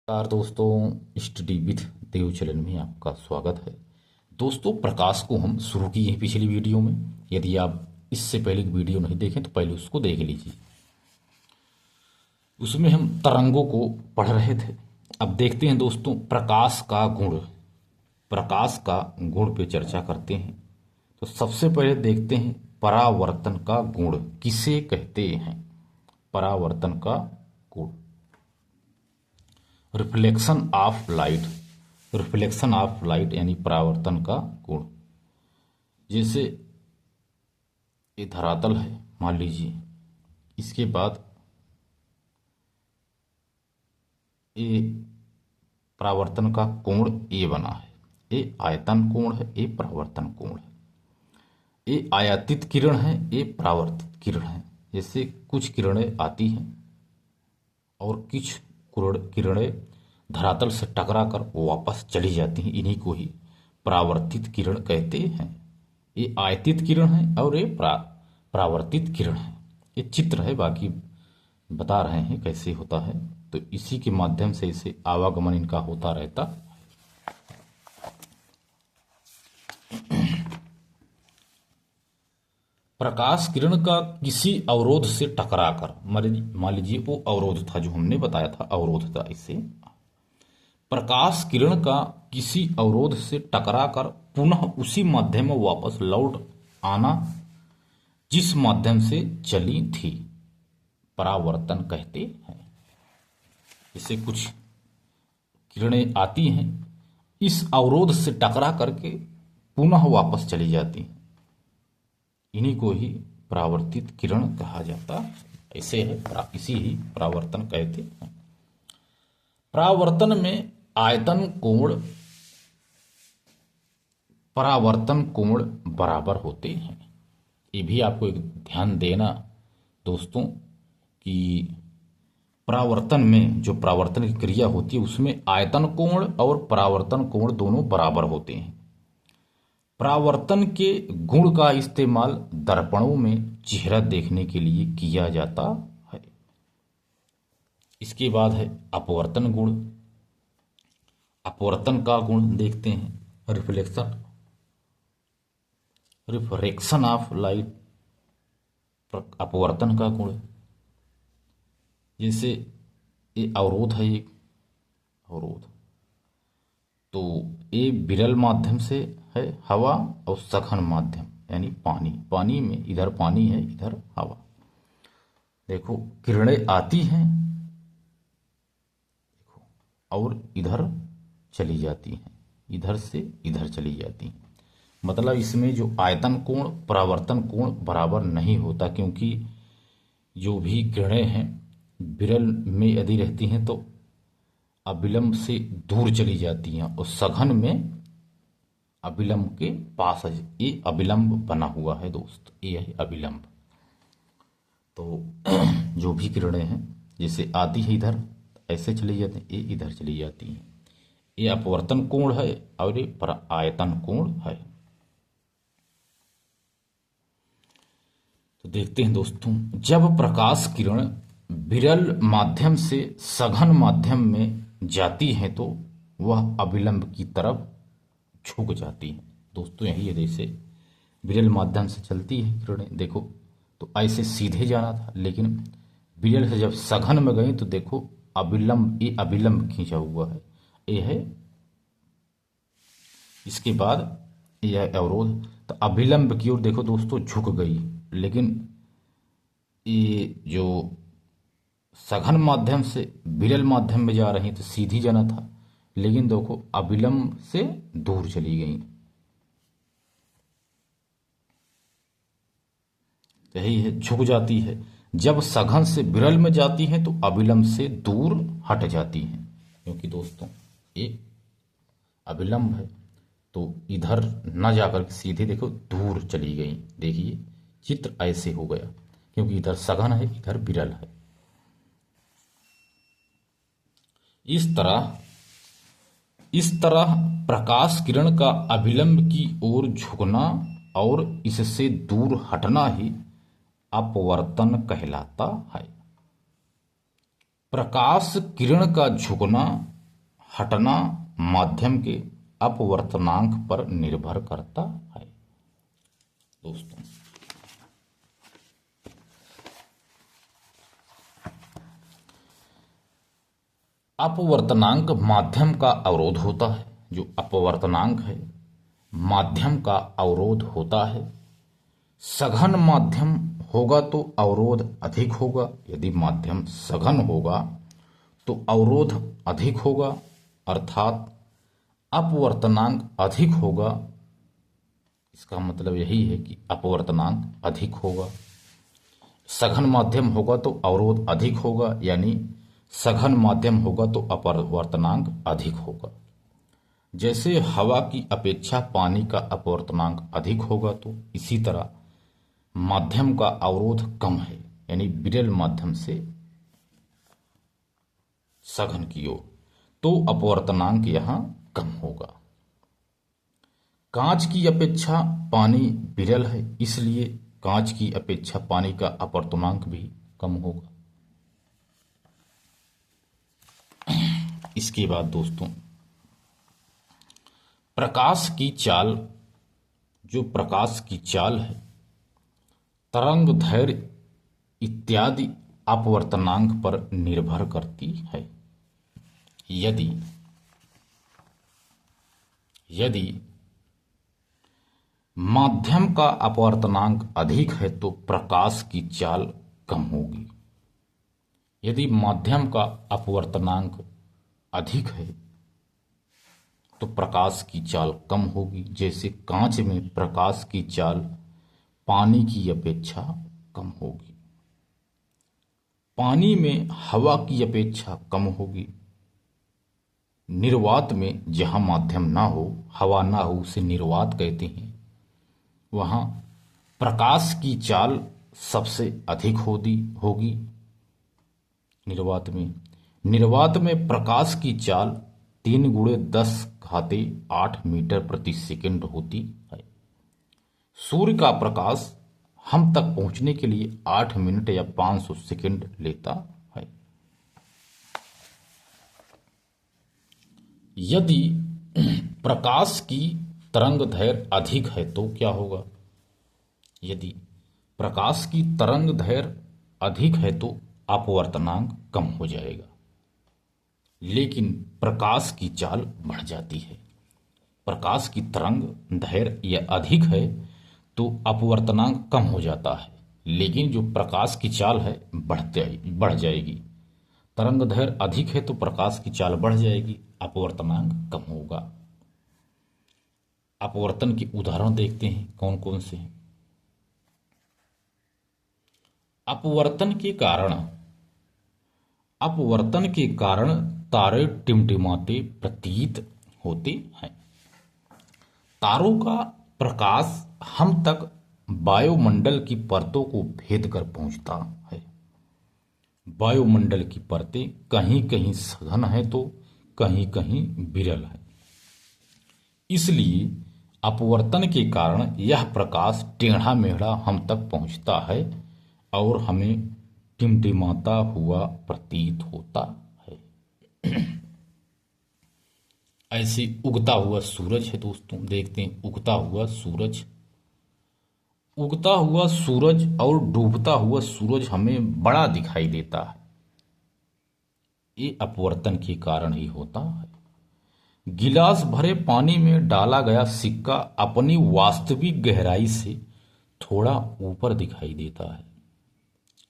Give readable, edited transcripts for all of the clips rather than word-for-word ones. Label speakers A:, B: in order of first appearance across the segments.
A: नमस्कार दोस्तों, study with Dev channel में आपका स्वागत है। दोस्तों, प्रकाश को हम शुरू किए हैं पिछली वीडियो में। यदि आप इससे पहले की वीडियो नहीं देखें तो पहले उसको देख लीजिए। उसमें हम तरंगों को पढ़ रहे थे। अब देखते हैं दोस्तों, प्रकाश का गुण। प्रकाश का गुण पे चर्चा करते हैं। तो सबसे पहले देखते हैं परावर्तन का गुण किसे कहते हैं। परावर्तन का गुण, reflection of light. Reflection of light यानी परावर्तन का गुण। जैसे ये धरातल है, मान लीजिए, इसके बाद ये परावर्तन का कोण ए बना है। ये आयतन कोण है, ये परावर्तन कोण है। ये आयातित किरण है, ये परावर्तित किरण है। जैसे कुछ किरणें आती हैं और कुछ किरणें धरातल से टकराकर वापस चली जाती हैं। इन्हीं को ही परावर्तित किरण कहते हैं। ये आयतित किरण है और ये परावर्तित किरण है। ये चित्र है, बाकी बता रहे हैं कैसे होता है। तो इसी के माध्यम से इसे आवागमन इनका होता रहता। प्रकाश किरण का किसी अवरोध से टकराकर, मान लीजिए वो अवरोध था जो हमने बताया था, अवरोध था। इसे प्रकाश किरण का किसी अवरोध से टकराकर पुनः उसी माध्यम में वापस लौट आना जिस माध्यम से चली थी, परावर्तन कहते हैं। जैसे कुछ किरणें आती हैं, इस अवरोध से टकरा करके पुनः वापस चली जाती हैं। इन्हीं को ही परावर्तित किरण कहा जाता। ऐसे है, इसी ही परावर्तन कहते हैं। परावर्तन में आयतन कोण परावर्तन कोण बराबर होते हैं। ये भी आपको एक ध्यान देना दोस्तों कि परावर्तन में जो परावर्तन की क्रिया होती है उसमें आयतन कोण और परावर्तन कोण दोनों बराबर होते हैं। परावर्तन के गुण का इस्तेमाल दर्पणों में चेहरा देखने के लिए किया जाता है। इसके बाद है अपवर्तन गुण। अपवर्तन का गुण देखते हैं, रिफ्रैक्शन ऑफ लाइट। अपवर्तन का गुण, जैसे ये अवरोध है, एक अवरोध, तो ये विरल माध्यम से है हवा और सघन माध्यम यानी पानी। पानी में इधर पानी है, इधर हवा। देखो किरणें आती हैं, देखो, और इधर चली जाती हैं, इधर से इधर चली जाती हैं। मतलब इसमें जो आयतन कोण परावर्तन कोण बराबर नहीं होता, क्योंकि जो भी किरणें हैं विरल में यदि रहती हैं तो अविलंब से दूर चली जाती हैं, और सघन में अविलंब के पास है। ये अविलंब बना हुआ है दोस्त, ये है अविलंब। तो जो भी किरणें हैं जैसे आती है इधर, ऐसे चली जाती हैं, ये इधर चली जाती हैं। ये अपवर्तन कोण है और ये आयतन कोण है। तो देखते हैं दोस्तों, जब प्रकाश किरण विरल माध्यम से सघन माध्यम में जाती है तो वह अविलंब की तरफ झुक जाती है। दोस्तों यही है, जैसे विरल माध्यम से चलती है किरणें, देखो तो ऐसे सीधे जाना था, लेकिन विरल से जब सघन में गई तो देखो अविलंब, ये अविलंब खींचा हुआ है, ये है। इसके बाद यह अवरोध, तो अविलंब की ओर देखो दोस्तों झुक गई, लेकिन ये जो सघन माध्यम से विरल माध्यम में जा रही तो सीधी जाना था, लेकिन देखो अविलंब से दूर चली गई। यही है, झुक जाती है। जब सघन से विरल में जाती है तो अविलंब से दूर हट जाती हैं, क्योंकि दोस्तों एक अविलंब है तो इधर न जाकर के सीधे देखो दूर चली गई। देखिए चित्र ऐसे हो गया, क्योंकि इधर सघन है, इधर विरल है। इस तरह प्रकाश किरण का अविलंब की ओर झुकना और इससे दूर हटना ही अपवर्तन कहलाता है। प्रकाश किरण का झुकना हटना माध्यम के अपवर्तनांक पर निर्भर करता है। दोस्तों, अपवर्तनांक माध्यम का अवरोध होता है। जो अपवर्तनांक है माध्यम का अवरोध होता है। सघन माध्यम होगा तो अवरोध अधिक होगा। यदि माध्यम सघन होगा तो अवरोध अधिक होगा, अर्थात अपवर्तनांक अधिक होगा। इसका मतलब यही है कि अपवर्तनांक अधिक होगा। सघन माध्यम होगा तो अवरोध अधिक होगा, यानी सघन माध्यम होगा तो अपवर्तनांक अधिक होगा। जैसे हवा की अपेक्षा पानी का अपवर्तनांक अधिक होगा, तो इसी तरह माध्यम का अवरोध कम है, यानी विरल माध्यम से सघन की ओर, तो अपवर्तनांक यहां कम होगा। कांच की अपेक्षा पानी विरल है, इसलिए कांच की अपेक्षा पानी का अपवर्तनांक भी कम होगा। इसके बाद दोस्तों, प्रकाश की चाल, जो प्रकाश की चाल है, तरंग दैर्घ्य इत्यादि अपवर्तनांक पर निर्भर करती है। यदि माध्यम का अपवर्तनांक अधिक है तो प्रकाश की चाल कम होगी। यदि माध्यम का अपवर्तनांक अधिक है तो प्रकाश की चाल कम होगी। जैसे कांच में प्रकाश की चाल पानी की अपेक्षा कम होगी। पानी में हवा की अपेक्षा कम होगी। निर्वात में जहां माध्यम ना हो, हवा ना हो, उसे निर्वात कहते हैं, वहां प्रकाश की चाल सबसे अधिक होगी। निर्वात में प्रकाश की चाल 3×10⁸ मीटर प्रति सेकंड होती है। सूर्य का प्रकाश हम तक पहुंचने के लिए 8 मिनट या 500 सेकंड लेता है। यदि प्रकाश की तरंग दैर्घ्य अधिक है तो क्या होगा? यदि प्रकाश की तरंग दैर्घ्य अधिक है तो अपवर्तनांक कम हो जाएगा, लेकिन प्रकाश की चाल बढ़ जाती है। प्रकाश की तरंग दैर्घ्य यह अधिक है तो अपवर्तनांक कम हो जाता है, लेकिन जो प्रकाश की चाल है बढ़ जाएगी। तरंग दैर्घ्य अधिक है तो प्रकाश की चाल बढ़ जाएगी, अपवर्तनांक कम होगा। अपवर्तन के उदाहरण देखते हैं कौन कौन से हैं। अपवर्तन के कारण तारे टिमटिमाते प्रतीत होते हैं। तारों का प्रकाश हम तक वायुमंडल की परतों को भेद कर पहुंचता है। वायुमंडल की परतें कहीं कहीं सघन है तो कहीं कहीं विरल है। इसलिए अपवर्तन के कारण यह प्रकाश टेढ़ा मेढ़ा हम तक पहुंचता है और हमें टिमटिमाता हुआ प्रतीत होता है। ऐसे उगता हुआ सूरज है दोस्तों, देखते हैं उगता हुआ सूरज और डूबता हुआ सूरज हमें बड़ा दिखाई देता है। ये अपवर्तन के कारण ही होता है। गिलास भरे पानी में डाला गया सिक्का अपनी वास्तविक गहराई से थोड़ा ऊपर दिखाई देता है।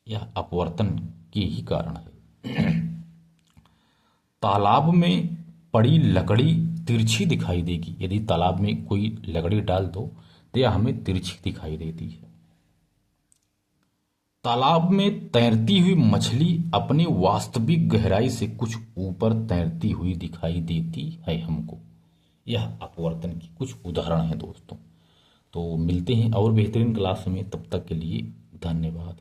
A: यह अपवर्तन के ही कारण है। तालाब में पड़ी लकड़ी तिरछी दिखाई देगी। यदि तालाब में कोई लकड़ी डाल दो तो यह हमें तिरछी दिखाई देती है। तालाब में तैरती हुई मछली अपनी वास्तविक गहराई से कुछ ऊपर तैरती हुई दिखाई देती है हमको। यह अपवर्तन की कुछ उदाहरण है दोस्तों। तो मिलते हैं और बेहतरीन क्लास में, तब तक के लिए धन्यवाद।